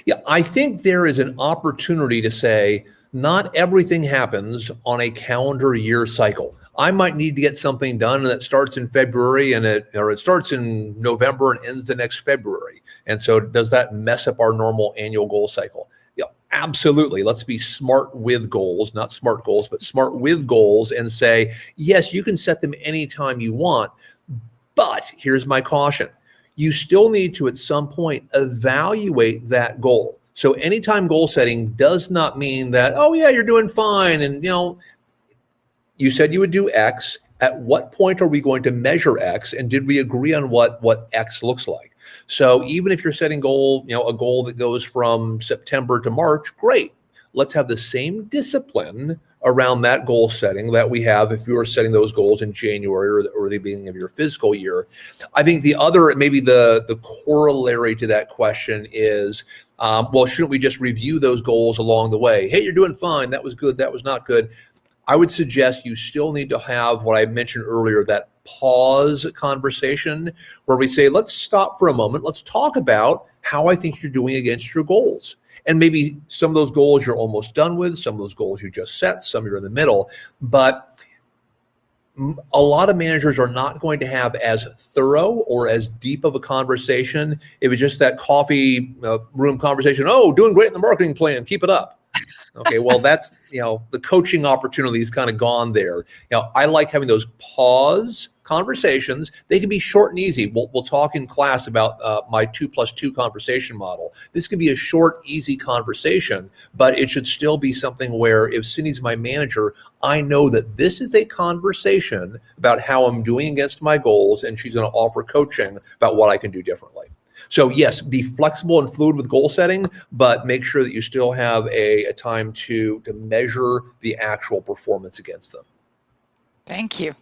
Yeah, I think there is an opportunity to say not everything happens on a calendar year cycle. I might need to get something done that starts in February and it starts in November and ends the next February. And so does that mess up our normal annual goal cycle? Yeah, absolutely. Let's be smart with goals, not smart goals, but smart with goals, and say, yes, you can set them anytime you want, but here's my caution. You still need to, at some point, evaluate that goal. So anytime goal setting does not mean that, oh yeah, you're doing fine, and you said you would do X. At what point are we going to measure X? And did we agree on what X looks like? So even if you're setting a goal that goes from September to March, great. Let's have the same discipline around that goal setting that we have if you were setting those goals in January or the beginning of your fiscal year. I think the other, maybe the corollary to that question is, well, shouldn't we just review those goals along the way? Hey, you're doing fine. That was good. That was not good. I would suggest you still need to have what I mentioned earlier, that pause conversation where we say, let's stop for a moment. Let's talk about how I think you're doing against your goals. And maybe some of those goals you're almost done with, some of those goals you just set, some you're in the middle. But a lot of managers are not going to have as thorough or as deep of a conversation if it's just that coffee room conversation. Oh, doing great in the marketing plan. Keep it up. Okay, well, that's, the coaching opportunity is kind of gone there. I like having those pause conversations. They can be short and easy. We'll talk in class about my 2+2 conversation model. This could be a short, easy conversation, but it should still be something where if Cindy's my manager, I know that this is a conversation about how I'm doing against my goals, and she's going to offer coaching about what I can do differently. So yes, be flexible and fluid with goal setting, but make sure that you still have a time to measure the actual performance against them. Thank you.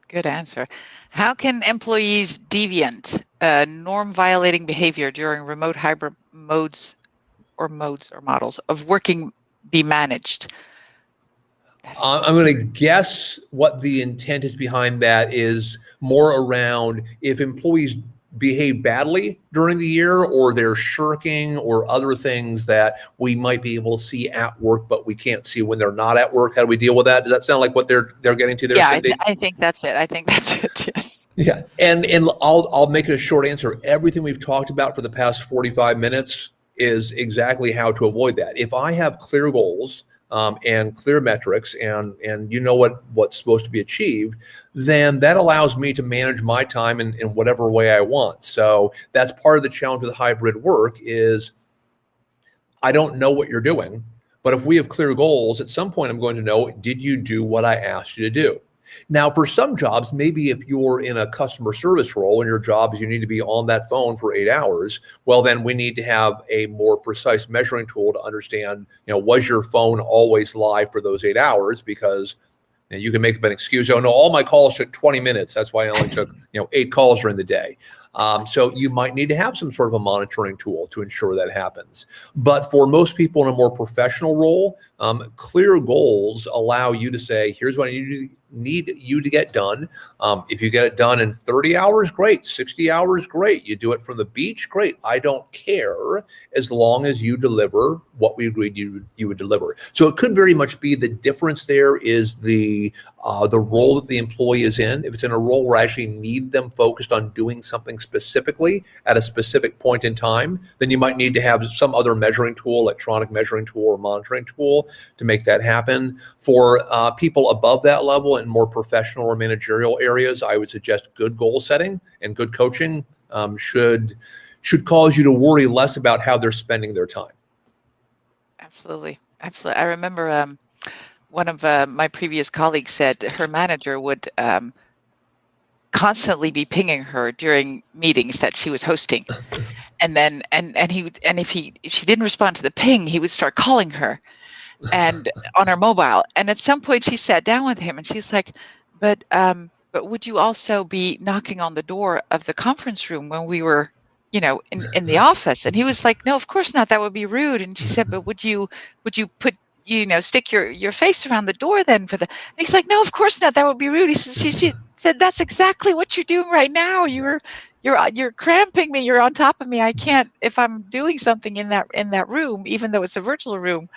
Good answer. How can employees deviant norm violating behavior during remote hybrid modes or models of working be managed? I'm going to guess what the intent is behind that is more around if employees behave badly during the year, or they're shirking, or other things that we might be able to see at work, but we can't see when they're not at work? How do we deal with that? Does that sound like what they're getting to there, Yeah, Cindy? I think that's it. I think that's it. Yes. Yeah, and I'll make it a short answer. Everything we've talked about for the past 45 minutes is exactly how to avoid that. If I have clear goals, and clear metrics, and you know what's supposed to be achieved, then that allows me to manage my time in whatever way I want. So that's part of the challenge with hybrid work is I don't know what you're doing, but if we have clear goals, at some point I'm going to know, did you do what I asked you to do? Now, for some jobs, maybe if you're in a customer service role and your job is you need to be on that phone for 8 hours, well, then we need to have a more precise measuring tool to understand, was your phone always live for those 8 hours? Because you can make up an excuse. Oh no, all my calls took 20 minutes. That's why I only took 8 calls during the day. So you might need to have some sort of a monitoring tool to ensure that happens. But for most people in a more professional role, clear goals allow you to say, here's what I need you to get done. If you get it done in 30 hours, great. 60 hours, great. You do it from the beach, great. I don't care as long as you deliver what we agreed you would deliver. So it could very much be the difference there is the role that the employee is in. If it's in a role where I actually need them focused on doing something specifically at a specific point in time, then you might need to have some other measuring tool, electronic measuring tool or monitoring tool to make that happen. For people above that level in more professional or managerial areas, I would suggest good goal setting and good coaching should cause you to worry less about how they're spending their time. Absolutely. I remember one of my previous colleagues said her manager would constantly be pinging her during meetings that she was hosting, and then if she didn't respond to the ping, he would start calling her and on her mobile. And at some point, she sat down with him and she's like, "But would you also be knocking on the door of the conference room when we were, in the office?" And he was like, "No, of course not. That would be rude." And she said, "But would you put stick your face around the door then for the?" And he's like, "No, of course not. That would be rude." He says, she said, "That's exactly what you're doing right now. You're cramping me. You're on top of me. I can't, if I'm doing something in that room, even though it's a virtual room,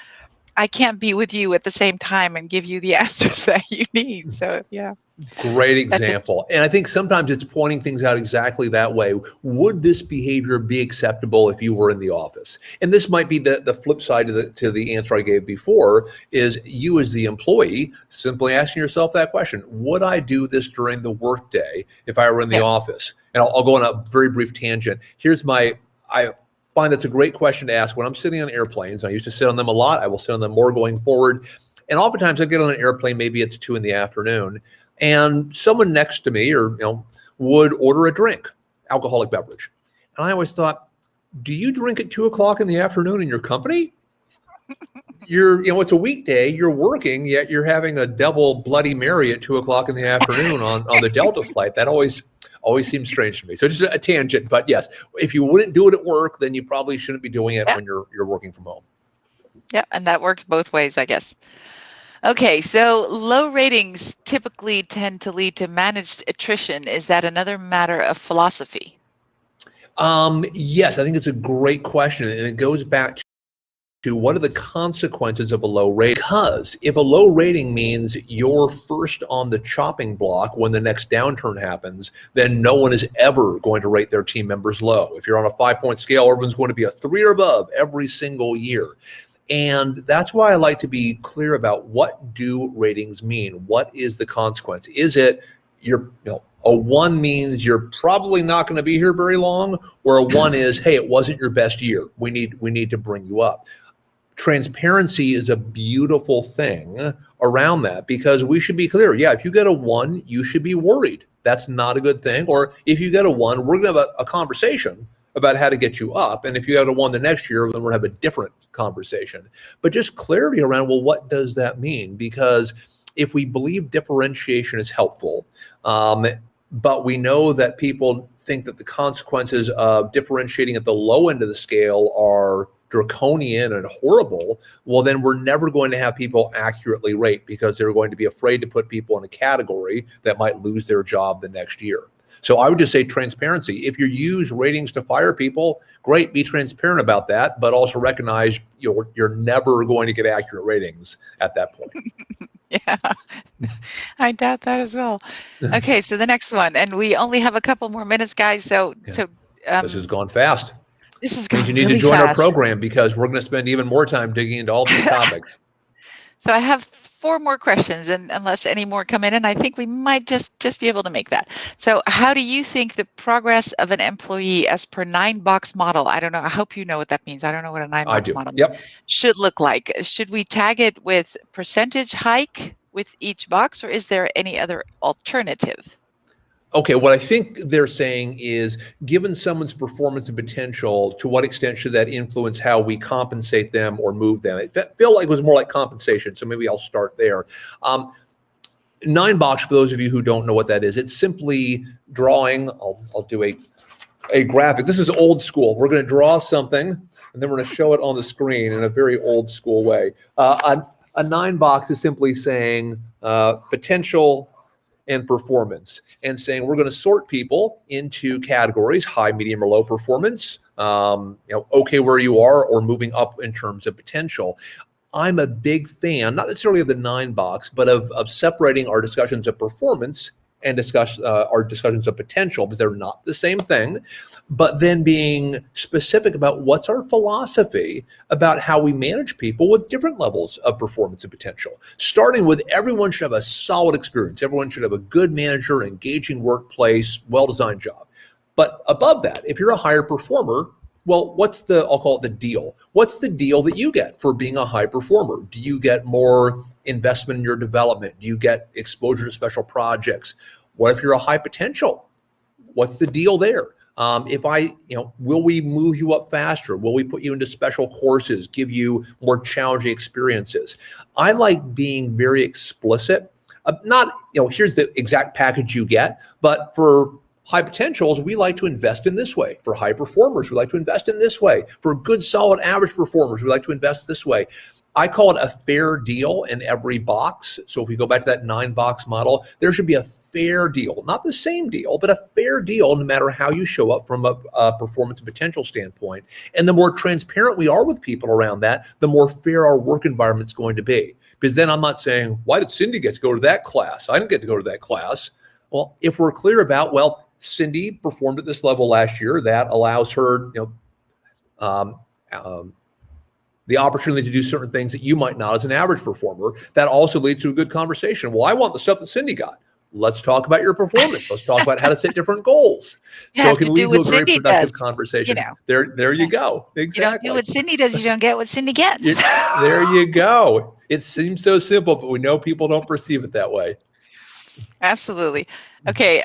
I can't be with you at the same time and give you the answers that you need." So yeah. Great example. And I think sometimes it's pointing things out exactly that way. Would this behavior be acceptable if you were in the office? And this might be the flip side to the answer I gave before, is you as the employee simply asking yourself that question. Would I do this during the workday if I were in the office? And I'll go on a very brief tangent. I find it's a great question to ask when I'm sitting on airplanes. I used to sit on them a lot. I will sit on them more going forward. And oftentimes I get on an airplane, maybe it's 2 p.m, and someone next to me would order a drink, alcoholic beverage. And I always thought, do you drink at 2 p.m. in your company? It's a weekday, you're working, yet you're having a double Bloody Mary at 2 p.m. on the Delta flight. That always seems strange to me. So just a tangent, but yes, if you wouldn't do it at work, then you probably shouldn't be doing it when you're working from home. Yeah, and that works both ways, I guess. Okay, so low ratings typically tend to lead to managed attrition. Is that another matter of philosophy? Yes, I think it's a great question, and it goes back to what are the consequences of a low rating? Because if a low rating means you're first on the chopping block when the next downturn happens, then no one is ever going to rate their team members low. If you're on a 5-point scale, everyone's going to be a 3 or above every single year. And that's why I like to be clear about what do ratings mean? What is the consequence? Is it a 1 means you're probably not going to be here very long, or a 1 is, hey, it wasn't your best year. We need to bring you up. Transparency is a beautiful thing around that, because we should be clear. Yeah, if you get a 1, you should be worried. That's not a good thing. Or if you get a 1, we're going to have a conversation about how to get you up. And if you had a 1 the next year, then we'll have a different conversation. But just clarity around, well, what does that mean? Because if we believe differentiation is helpful, but we know that people think that the consequences of differentiating at the low end of the scale are draconian and horrible, well, then we're never going to have people accurately rate, because they're going to be afraid to put people in a category that might lose their job the next year. So I would just say transparency. If you use ratings to fire people, great, be transparent about that, but also recognize you're never going to get accurate ratings at that point. Yeah, I doubt that as well. Okay, so the next one, and we only have a couple more minutes, guys. So, Yeah. This has gone fast. This has Means gone you need to really join our fast. program because we're going to spend even more time digging into all these topics. So I have 4 more questions, and unless any more come in, and I think we might just be able to make that. So how do you think the progress of an employee as per 9-box model, I don't know, I hope you know what that means. I don't know what a 9-box model means. Yep. Should look like? Should we tag it with percentage hike with each box, or is there any other alternative? Okay, what I think they're saying is, given someone's performance and potential, to what extent should that influence how we compensate them or move them? It felt like it was more like compensation, so maybe I'll start there. 9-box, for those of you who don't know what that is, it's simply drawing. I'll do a graphic. This is old school. We're going to draw something, and then we're going to show it on the screen in a very old school way. A 9-box is simply saying potential and performance, and saying we're going to sort people into categories: high, medium, or low performance, okay where you are, or moving up in terms of potential. I'm a big fan, not necessarily of the 9-box, but of separating our discussions of performance and our discussions of potential, because they're not the same thing, but then being specific about what's our philosophy about how we manage people with different levels of performance and potential. Starting with, everyone should have a solid experience. Everyone should have a good manager, engaging workplace, well-designed job. But above that, if you're a higher performer, well, I'll call it the deal. What's the deal that you get for being a high performer? Do you get more investment in your development? Do you get exposure to special projects? What if you're a high potential? What's the deal there? Will we move you up faster? Will we put you into special courses, give you more challenging experiences? I like being very explicit. Here's the exact package you get, but for high potentials, we like to invest in this way. For high performers, we like to invest in this way. For good, solid, average performers, we like to invest this way. I call it a fair deal in every box. So if we go back to that 9-box model, there should be a fair deal, not the same deal, but a fair deal no matter how you show up from a performance and potential standpoint. And the more transparent we are with people around that, the more fair our work environment's going to be. Because then I'm not saying, why did Cindy get to go to that class? I didn't get to go to that class. Well, if we're clear about, Cindy performed at this level last year, that allows her, the opportunity to do certain things that you might not as an average performer. That also leads to a good conversation. Well, I want the stuff that Cindy got. Let's talk about your performance. Let's talk about how to set different goals. So it can lead to a very productive conversation. There you go. Exactly. You don't do what Cindy does, you don't get what Cindy gets. There you go. It seems so simple, but we know people don't perceive it that way. Absolutely. Okay,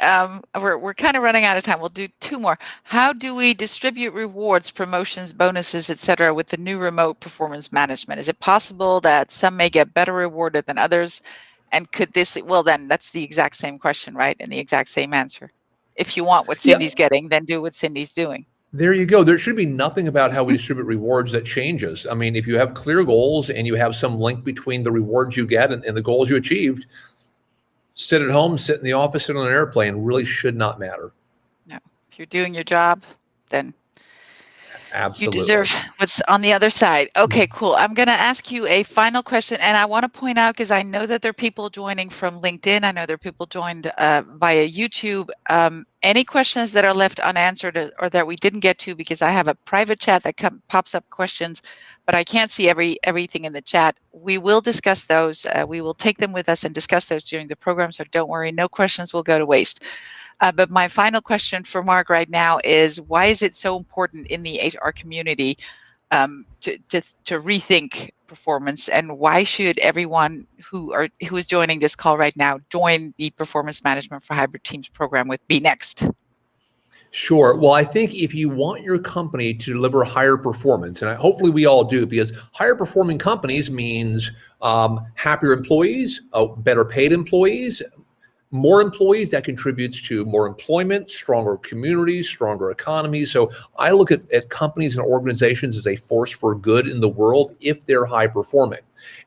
we're kind of running out of time. We'll do 2 more. How do we distribute rewards, promotions, bonuses, etc., with the new remote performance management? Is it possible that some may get better rewarded than others? And could this, well, then that's the exact same question, right? And the exact same answer. If you want what Cindy's getting, then do what Cindy's doing. There you go. There should be nothing about how we distribute rewards that changes. I mean, if you have clear goals and you have some link between the rewards you get and the goals you achieved, sit at home, sit in the office, sit on an airplane really should not matter. No, if you're doing your job, then absolutely you deserve what's on the other side. Okay, cool. I'm going to ask you a final question, and I want to point out, because I know that there are people joining from LinkedIn. I know there are people joined via YouTube. Any questions that are left unanswered or that we didn't get to, because I have a private chat that pops up questions, but I can't see everything in the chat. We will discuss those. We will take them with us and discuss those during the program, so don't worry, no questions will go to waste. But my final question for Mark right now is, why is it so important in the HR community to rethink performance, and why should everyone who is joining this call right now join the Performance Management for Hybrid Teams program with BeNext? Sure. Well, I think if you want your company to deliver higher performance, and hopefully we all do, because higher performing companies means happier employees, better paid employees, more employees, that contributes to more employment, stronger communities, stronger economies. So I look at companies and organizations as a force for good in the world if they're high performing.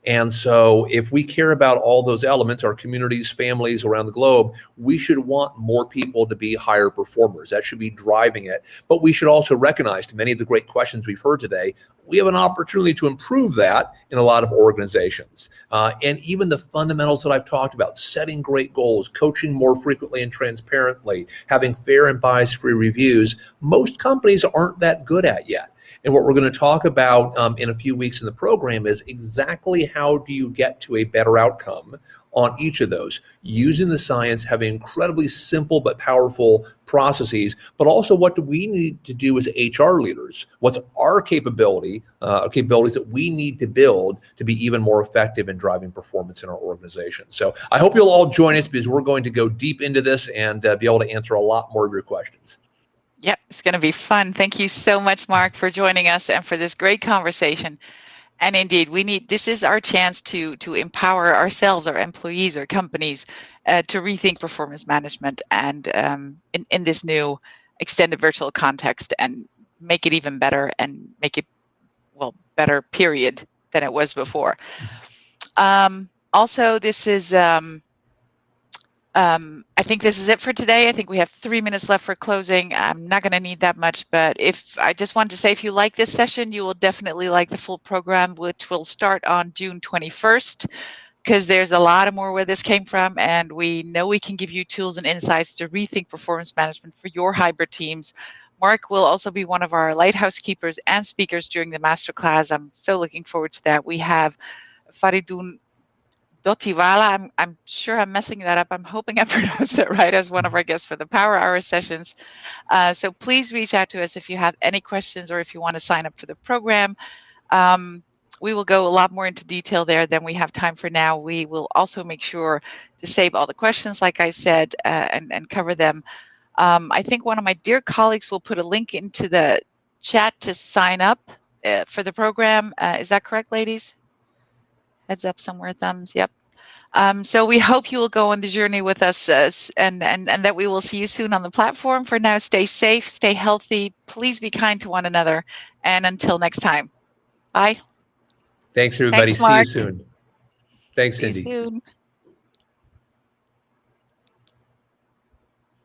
And so if we care about all those elements, our communities, families around the globe, we should want more people to be higher performers. That should be driving it. But we should also recognize, to many of the great questions we've heard today, we have an opportunity to improve that in a lot of organizations. And even the fundamentals that I've talked about, setting great goals, coaching more frequently and transparently, having fair and bias-free reviews, most companies aren't that good at yet. And what we're going to talk about in a few weeks in the program is exactly how do you get to a better outcome on each of those, using the science, having incredibly simple but powerful processes, but also what do we need to do as HR leaders? What's our capabilities that we need to build to be even more effective in driving performance in our organization? So I hope you'll all join us, because we're going to go deep into this and be able to answer a lot more of your questions. Yep, it's going to be fun. Thank you so much, Mark, for joining us and for this great conversation. And indeed, this is our chance to empower ourselves, our employees, our companies, to rethink performance management and in this new extended virtual context, and make it even better, and make it, well, better, period, than it was before. Also, this is I think this is it for today. I think we have 3 minutes left for closing. I'm not going to need that much, but I just want to say, if you like this session, you will definitely like the full program, which will start on June 21st, because there's a lot more where this came from, and we know we can give you tools and insights to rethink performance management for your hybrid teams. Mark will also be one of our lighthouse keepers and speakers during the masterclass. I'm so looking forward to that. We have Faridun Dotiwala, I'm sure I'm messing that up. I'm hoping I pronounced that right, as one of our guests for the Power Hour sessions. So please reach out to us if you have any questions, or if you want to sign up for the program. We will go a lot more into detail there than we have time for now. We will also make sure to save all the questions, like I said, and cover them. I think one of my dear colleagues will put a link into the chat to sign up for the program. Is that correct, ladies? Heads up somewhere, thumbs, yep. So we hope you will go on the journey with us, and that we will see you soon on the platform. For now, stay safe, stay healthy, please be kind to one another, and until next time, bye. Thanks, everybody. Thanks, See you Mark. soon. Thanks, See you Cindy. soon.